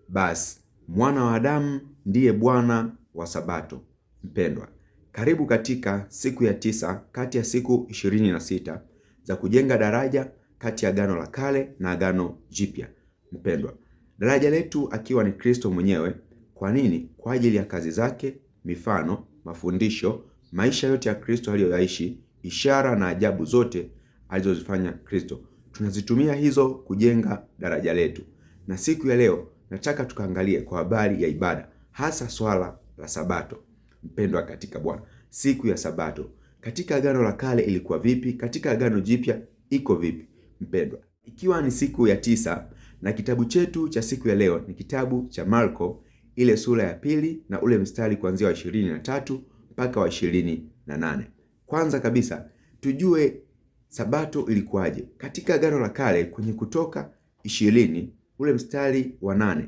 basi mwana wa Adamu ndiye Bwana wa Sabato. Mpendwa, karibu katika siku ya 9 kati ya siku 26 za kujenga daraja kati ya Agano la Kale na Agano Jipya. Mpendwa, daraja letu akiwa ni Kristo mwenyewe. Kwa nini? Kwa ajili ya kazi zake, mifano, mafundisho, maisha yote ya Kristo aliyoyaishi, ishara na ajabu zote alizozifanya Kristo. Tunazitumia hizo kujenga daraja letu. Na siku ya leo nataka tukaangalie kwa habari ya ibada, hasa swala la Sabato. Mpendwa katika Bwana, siku ya Sabato katika Agano la Kale ilikuwa vipi? Katika Agano Jipya iko vipi? Mpendwa, ikiwa ni siku ya 9 na kitabu chetu cha siku ya leo ni kitabu cha Marko, ile sura ya 2 na ule mstari kuanzia wa 23 mpaka wa 28. Kwanza kabisa tujue Sabato ilikuwaje. Katika Agano la Kale kwenye Kutoka 20 ule mstari wa 8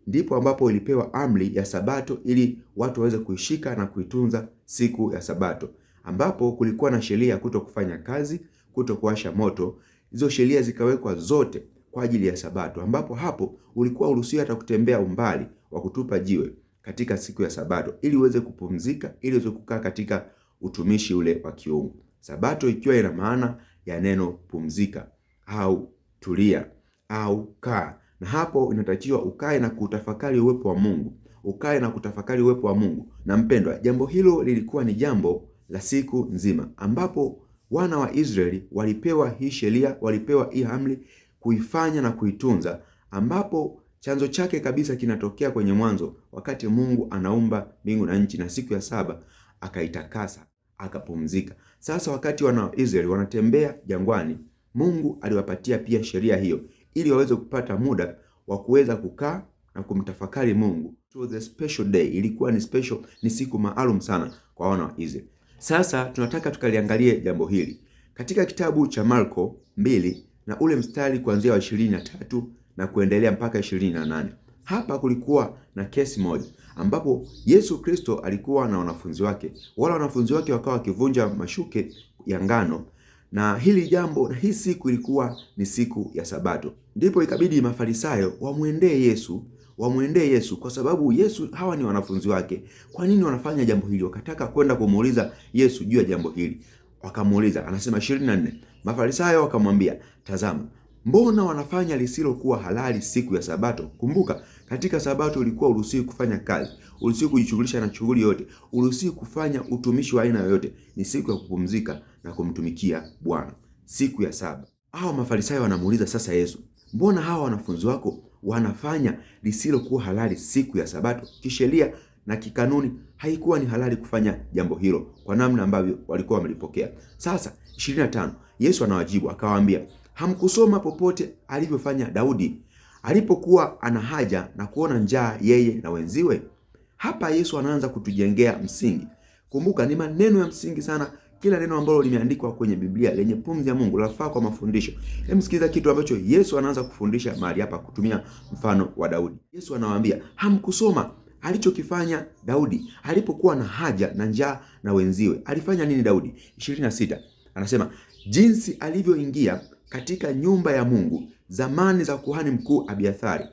ndipo ambapo ilipewa amri ya Sabato ili watu waweze kuishika na kuitunza siku ya Sabato, ambapo kulikuwa na sheria ya kuto kufanya kazi, kuto kuwasha moto. Hizo sheria zikawekwa zote kwa ajili ya Sabato, ambapo hapo ulikuwa uruhusiwa hata kutembea umbali wa kutupa jiwe katika siku ya Sabato ili uweze kupumzika, ili uweze kukaa katika utumishi ule wa kiungu. Sabato ikiwa ina maana ya neno pumzika au tulia au kaa, na hapo inatakiwa ukae na kutafakari uwepo wa Mungu, ukae na kutafakari uwepo wa Mungu. Na mpendwa, jambo hilo lilikuwa ni jambo la siku nzima, ambapo wana wa Israeli walipewa hii sheria, walipewa hii amri kuifanya na kuitunza, ambapo chanzo chake kabisa kinatokea kwenye Mwanzo, wakati Mungu anaumba mbingu na nchi, na siku ya 7 akaitakasa, akapumzika. Sasa wakati wana wa Israeli wanatembea jangwani, Mungu aliwapatia pia sheria hiyo ili waweze kupata muda wa kuweza kukaa na kumtafakari Mungu. So the special day ilikuwa ni special, ni siku maalum sana kwa wana wa Israeli. Sasa tunataka tukaliangalie jambo hili katika kitabu cha Marko 2 na ule mstari kuanzia wa 23 na kuendelea mpaka 28. Hapa kulikuwa na kesi moja ambapo Yesu Kristo alikuwa na wanafunzi wake. Wala wanafunzi wake wakawa wakivunja mashuke ya ngano, na hili jambo na hii siku ilikuwa ni siku ya Sabato. Ndipo ikabidi Mafarisayo wamwendee Yesu kwa sababu Yesu, hawa ni wanafunzi wake. Kwa nini wanafanya jambo hili? Wakataka kwenda kumuuliza Yesu juu ya jambo hili. Wakamuuliza, anasema 24, Mafarisayo wakamwambia, tazama, mbona wanafanya lisilokuwa halali siku ya Sabato? Kumbuka, katika Sabato ulikuwa uruhusiwi kufanya kazi, uruhusiwi kujishughulisha na shughuli yote, uruhusiwi kufanya utumishi wa aina yoyote. Ni siku ya kupumzika na kumtumikia Bwana, siku ya 7. Hao Mafarisayo wanamuuliza sasa Yesu, mbona hawa wanafunzi wako wanafanya lisilokuwa halali siku ya Sabato? Kisheria na kikanuni haikuwa ni halali kufanya jambo hilo kwa namna ambavyo walikuwa wamelipokea. Sasa 25, Yesu anawajibu akawaambia, hamkusoma popote alivyofanya Daudi alipokuwa ana haja na kuona njaa yeye na wenziwe? Hapa Yesu anaanza kutujengea msingi. Kumbuka, ni maneno ya msingi sana. Kila neno ambalo limeandikwa kwenye Biblia lenye pumzi ya Mungu lafaa kwa mafundisho. Msikiliza kitu ambacho Yesu anaanza kufundisha mahali hapa kutumia mfano wa Daudi. Yesu anawaambia, hamkusoma alichokifanya Daudi alipokuwa na haja na njaa na wenziwe. Alifanya nini Daudi? 26 anasema, jinsi alivyoingia katika nyumba ya Mungu zamani za kuhani mkuu Abiathari,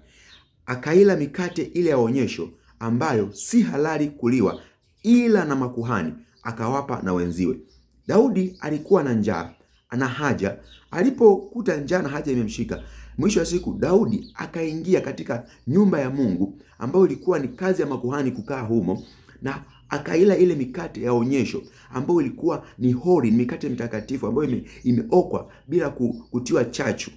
akaila mikate ile ya onyesho ambayo si halali kuliwa ila na makuhani, akawapa na wenziwe. Daudi alikuwa na njaa, ana haja. Alipokuta njaa na haja imemshika, mwisho wa siku Daudi akaingia katika nyumba ya Mungu ambayo ilikuwa ni kazi ya makuhani kukaa humo, na akaila ile mikate ya onyesho ambayo ilikuwa ni holy, mikate mtakatifu ambayo imeokwa bila kutiwa chachu.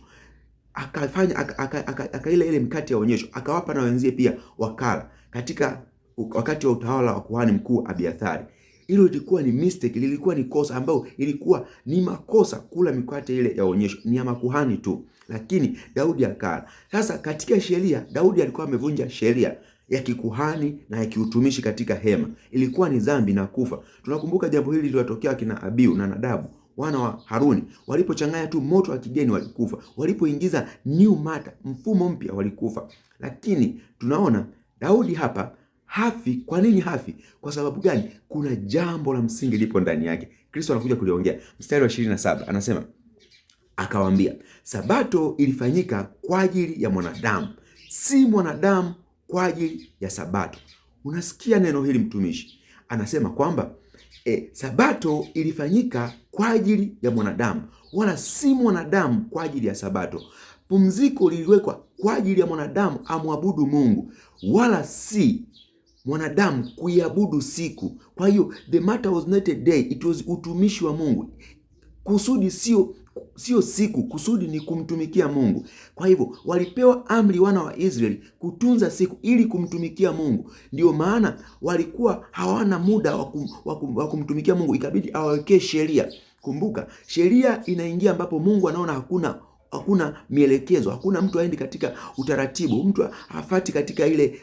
Akaila ile mikate ya onyesho, akawapa na wenzie pia wakala katika wakati wa utawala wa kuhani mkuu Abiathari. Hilo lilikuwa ni mistake, lilikuwa ni kosa ambayo ilikuwa ni makosa kula mikate ile ya onyesho, ni ya makuhani tu, lakini Daudi akala. Sasa katika sheria Daudi alikuwa amevunja sheria ya kikuhani na ya kiutumishi katika hema. Ilikuwa ni dhambi na kufa. Tunakumbuka jambo hili lililotokea kina Abiu na Nadabu, wana wa Haruni, walipochanganya tu moto wa kigeni walikufa, walipoingiza new matter, mfumo mpya, walikufa. Lakini tunaona Daudi hapa hafi. Kwa nini hafi? Kwa sababu gani? Kuna jambo la msingi lipo ndani yake. Kristo anakuja kuliongea. Mstari wa 27 anasema, akawaambia, Sabato ilifanyika kwa ajili ya mwanadamu, si mwanadamu kwa ajili ya Sabato. Unasikia neno hili mtumishi? Anasema kwamba Sabato ilifanyika kwa ajili ya mwanadamu, wala si mwanadamu kwa ajili ya Sabato. Pumziko liliwekwa kwa ajili ya mwanadamu amwabudu Mungu, wala si mwanadamu kuiabudu siku. Kwa hiyo the matter was not a day, it was utumishi wa Mungu. Kusudi sio siku, kusudi ni kumtumikia Mungu. Kwa hivyo walipewa amri wana wa Israeli kutunza siku ili kumtumikia Mungu. Ndio maana walikuwa hawana muda wa kumtumikia Mungu, ikabidi awawekee sheria. Kumbuka, sheria inaingia ambapo Mungu anaona hakuna mielekezo, hakuna mtu aendi katika utaratibu, mtu afati katika ile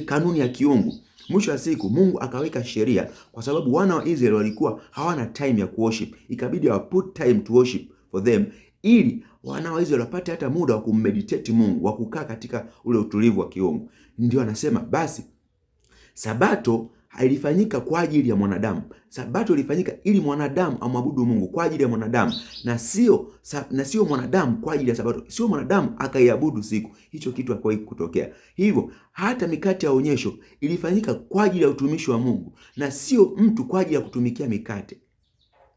kanuni ya kiungu. Mwisho wa siku Mungu akaweka sheria kwa sababu wana wa Israeli walikuwa hawana time ya kuworship. Ikabidi wa put time to worship for them, ili wana wa Israeli wapate hata muda wa kummeditate Mungu, wa kukaa katika ule utulivu wa kiungu. Ndio anasema basi Sabato hailifanyika kwa ajili ya mwanadamu. Sabato ilifanyika ili mwanadamu amwabudu Mungu, kwa ajili ya mwanadamu, na sio mwanadamu kwa ajili ya Sabato. Sio mwanadamu akaiabudu siku. Hicho kitu hakiwahi kutokea. Hivyo hata mikate ya onyesho ilifanyika kwa ajili ya utumishi wa Mungu, na sio mtu kwa ajili ya kutumikia mikate.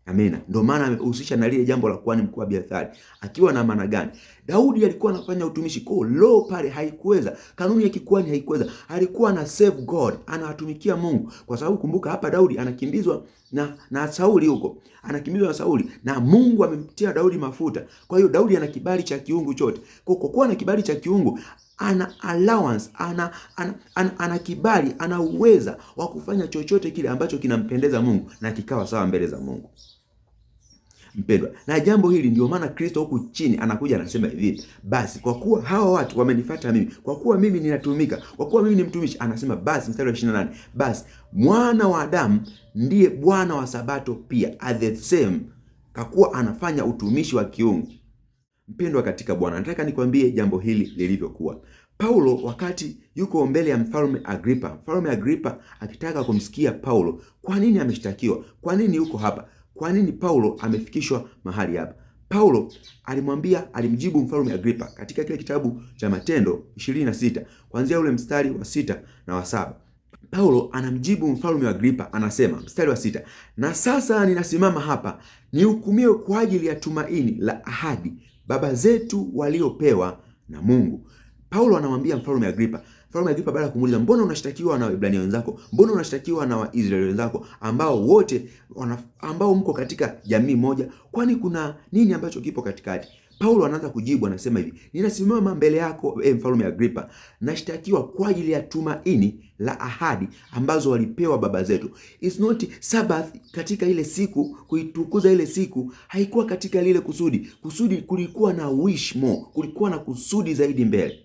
Amina. Ndio maana amehusisha na lile jambo la kuhani mkuu Abiathari. Akiwa na maana gani? Daudi alikuwa anafanya utumishi kwa law pale haikuweza. Kanuni ya kikuhani haikuweza. Alikuwa na serve God, anawatumikia Mungu. Kwa sababu kumbuka hapa Daudi anakimbizwa na Sauli huko. Anakimbizwa na Sauli na Mungu amemtia Daudi mafuta. Kwa hiyo Daudi ana kibali cha kiungu chote. Kwa kuwa na kibali cha kiungu, ana allowance, ana kibali, ana uweza wa kufanya chochote kile ambacho kinampendeza Mungu na kikawa sawa mbele za Mungu. Mpendwa, na jambo hili ndio maana Kristo huku chini anakuja anasema hivi, basi kwa kuwa hawa watu wamenifuata mimi, kwa kuwa mimi ninatumika, kwa kuwa mimi ni mtumishi, anasema basi mstari wa 28, basi mwana wa Adamu ndiye Bwana wa Sabato pia, at the same, kakuwa anafanya utumishi wa kiungu. Mpendwa katika Bwana, nataka nikwambie jambo hili lilivyokuwa. Paulo wakati yuko mbele ya Mfalme Agripa akitaka kumsikia Paulo, kwa nini ameshtakiwa? Kwa nini yuko hapa? Kwa nini Paulo amefikishwa mahali hapa? Paulo alimjibu Mfalme Agripa katika kile kitabu cha Matendo 26 kuanzia ule mstari wa 6 na wa 7. Paulo anamjibu Mfalme Agripa, anasema mstari wa 6, na sasa ninasimama hapa nihukumiwe kwa ajili ya tumaini la ahadi baba zetu waliopewa na Mungu. Paulo anamwambia Mfalme Agripa baada ya kumuuliza, mbona unashtakiwa na Waebrania wenzako? Mbona unashtakiwa na Waisraeli wenzako ambao mko katika jamii moja? Kwani kuna nini ambacho kipo katikati? Paulo anaanza kujibu, anasema hivi, ninasimama mbele yako Mfalme Agripa, nashtakiwa kwa ajili ya tumaini la ahadi ambazo walipewa baba zetu. It's not Sabbath, katika ile siku kuitukuza ile siku haikuwa katika lile kusudi. Kulikuwa na wish more, kulikuwa na kusudi zaidi mbele.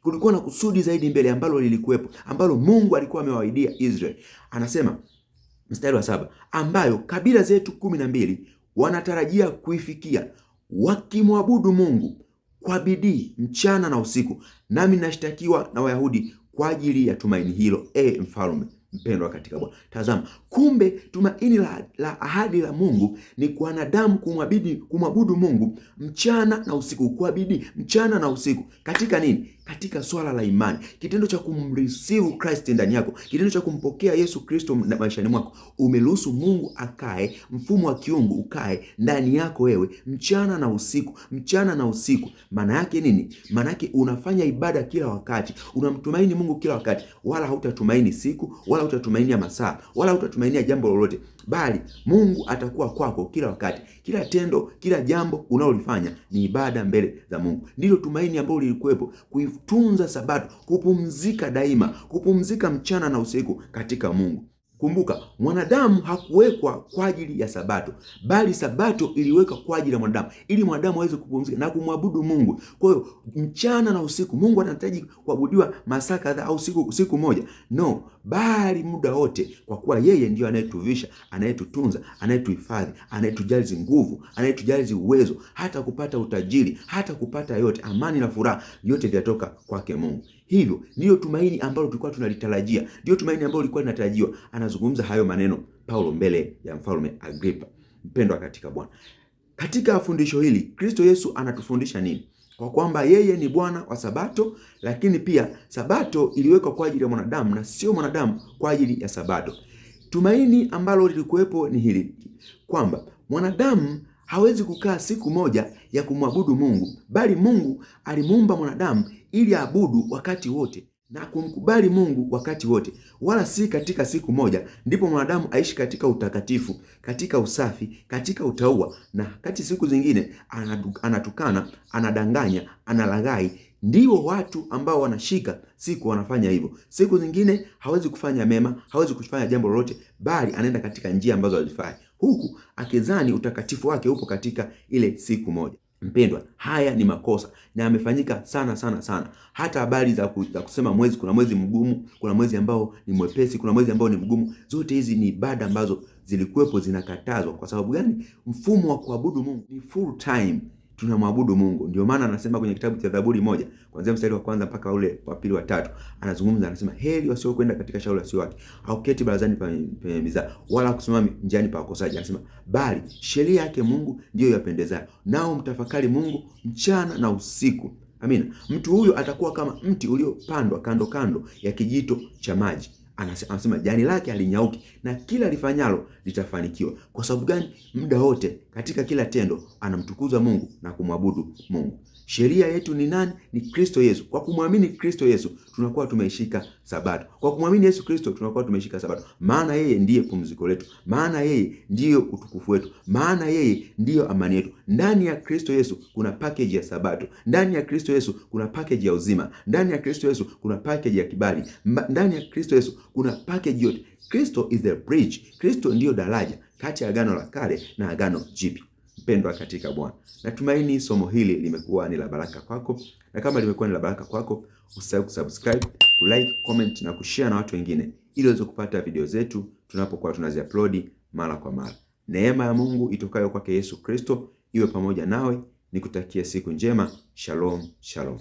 Kulikuwa na kusudi zaidi mbele ambalo lilikuwepo, ambalo Mungu alikuwa amewaahidia Israeli. Anasema mstari wa 7, ambayo kabila zetu 12 wanatarajia kuifikia, wakimwabudu Mungu kwa bidii mchana na usiku, nami nashtakiwa na Wayahudi kwa ajili ya tumaini hilo. Mfalme mpendwa katika Bwana, tazama, kumbe tumaini la ahadi la Mungu ni kwa wanadamu kumwabudu Mungu mchana na usiku, kwa bidii mchana na usiku. Katika nini? Katika swala la imani, kitendo cha kumreceive Christ ndani yako, kitendo cha kumpokea Yesu Kristo maishani mwako. Umeruhusu Mungu akae, mfumo wa kiungu ukae ndani yako wewe mchana na usiku, mchana na usiku. Maana yake nini? Maana yake unafanya ibada kila wakati, unamtumaini Mungu kila wakati, wala hautatumaini siku, wala hautatumaini masaa, wala hautatumainia jambo lolote, bali Mungu atakuwa kwako kila wakati. Kila tendo, kila jambo unalolifanya ni ibada mbele za Mungu. Ndilo tumaini ambalo lilikuwepo, kuitunza Sabato, kupumzika daima, kupumzika mchana na usiku katika Mungu. Kumbuka, mwanadamu hakuwekwa kwa ajili ya Sabato, bali Sabato iliwekwa kwa ajili ya mwanadamu, ili mwanadamu aweze kupumzika na kumwabudu Mungu. Kwa hiyo mchana na usiku, Mungu anahitaji kuabudiwa masaa kadhaa au siku moja? No, bali muda wote, kwa kuwa yeye ndio anayetuvisha, anayetutunza, anayetuhifadhi, anayetujazi nguvu, anayetujazi uwezo, hata kupata utajiri, hata kupata yote, amani na furaha, yote vyatoka kwake Mungu. Hivyo ndiyo tumaini ambalo tulikuwa tunalitarajia, ndiyo tumaini ambalo lilikuwa linatarajiwa. Anazungumza hayo maneno Paulo mbele ya Mfalme Agripa. Mpendwa katika Bwana, katika fundisho hili Kristo Yesu anatufundisha nini? kwa kwamba yeye ni Bwana wa Sabato, lakini pia Sabato iliwekwa kwa ajili ya mwanadamu na sio mwanadamu kwa ajili ya Sabato. Tumaini ambalo lilikuwepo ni hili, kwamba mwanadamu hawezi kukaa siku moja ya kumwabudu Mungu, bali Mungu alimuumba mwanadamu ili aabudu wakati wote na kumkubali Mungu wakati wote, wala si katika siku moja ndipo mwanadamu aishi katika utakatifu, katika usafi, katika utauwa, na kati siku zingine anatukana, anadanganya, analaghai. Ndio watu ambao wanashika siku wanafanya hivyo. Siku zingine hawezi kufanya mema, hawezi kufanya jambo lolote, bali anaenda katika njia ambazo hazifai, huku akidhani utakatifu wake upo katika ile siku moja. Mpendwa, haya ni makosa na yamefanyika sana sana sana. Hata habari za kusema mwezi, kuna mwezi mgumu, kuna mwezi ambao ni mwepesi, kuna mwezi ambao ni mgumu, zote hizi ni ibada ambazo zilikuwepo zinakatazwa. Kwa sababu gani? Mfumo wa kuabudu Mungu ni full time, tunamwabudu Mungu. Ndio maana anasema kwenye kitabu cha Zaburi 1 kuanzia mstari wa kwanza mpaka ule wa pili wa tatu, anazungumza, anasema heri wasio kwenda katika shauri la wasio haki, au keti barazani penye mizaa, wala kusimama njiani pa wakosaji. Anasema bali sheria yake Mungu ndiyo yapendezayo, nao mtafakari Mungu mchana na usiku. Amina. Mtu huyo atakuwa kama mti uliopandwa kando kando ya kijito cha maji. Anasema jani lake halinyauki na kila lifanyalo litafanikiwa. Kwa sababu gani? Muda wote katika kila tendo anamtukuza Mungu na kumwabudu Mungu. Sheria yetu ni nani? Ni Kristo Yesu. Kwa kumwamini Kristo Yesu tunakuwa tumeishika Sabato. Kwa kumwamini Yesu Kristo tunakuwa tumeishika Sabato. Maana yeye ndiye pumziko letu. Maana yeye ndiyo utukufu wetu. Maana yeye ndiyo amani yetu. Ndani ya Kristo Yesu kuna package ya Sabato. Ndani ya Kristo Yesu kuna package ya uzima. Ndani ya Kristo Yesu kuna package ya kibali. Ndani ya Kristo Yesu kuna package yote. Kristo is the bridge. Kristo ndiyo daraja kati ya agano la kale na agano jipya. Mpendwa katika Bwana, natumaini somo hili limekuwa ni la baraka kwako, na kama limekuwa ni la baraka kwako, usisahau kusubscribe, kulike, comment na kushare na watu wengine, ili uweze kupata video zetu tunapokuwa tunazi-upload mara kwa mara. Neema ya Mungu itokayo kwake Yesu Kristo iwe pamoja nawe. Nikutakia siku njema. Shalom, shalom.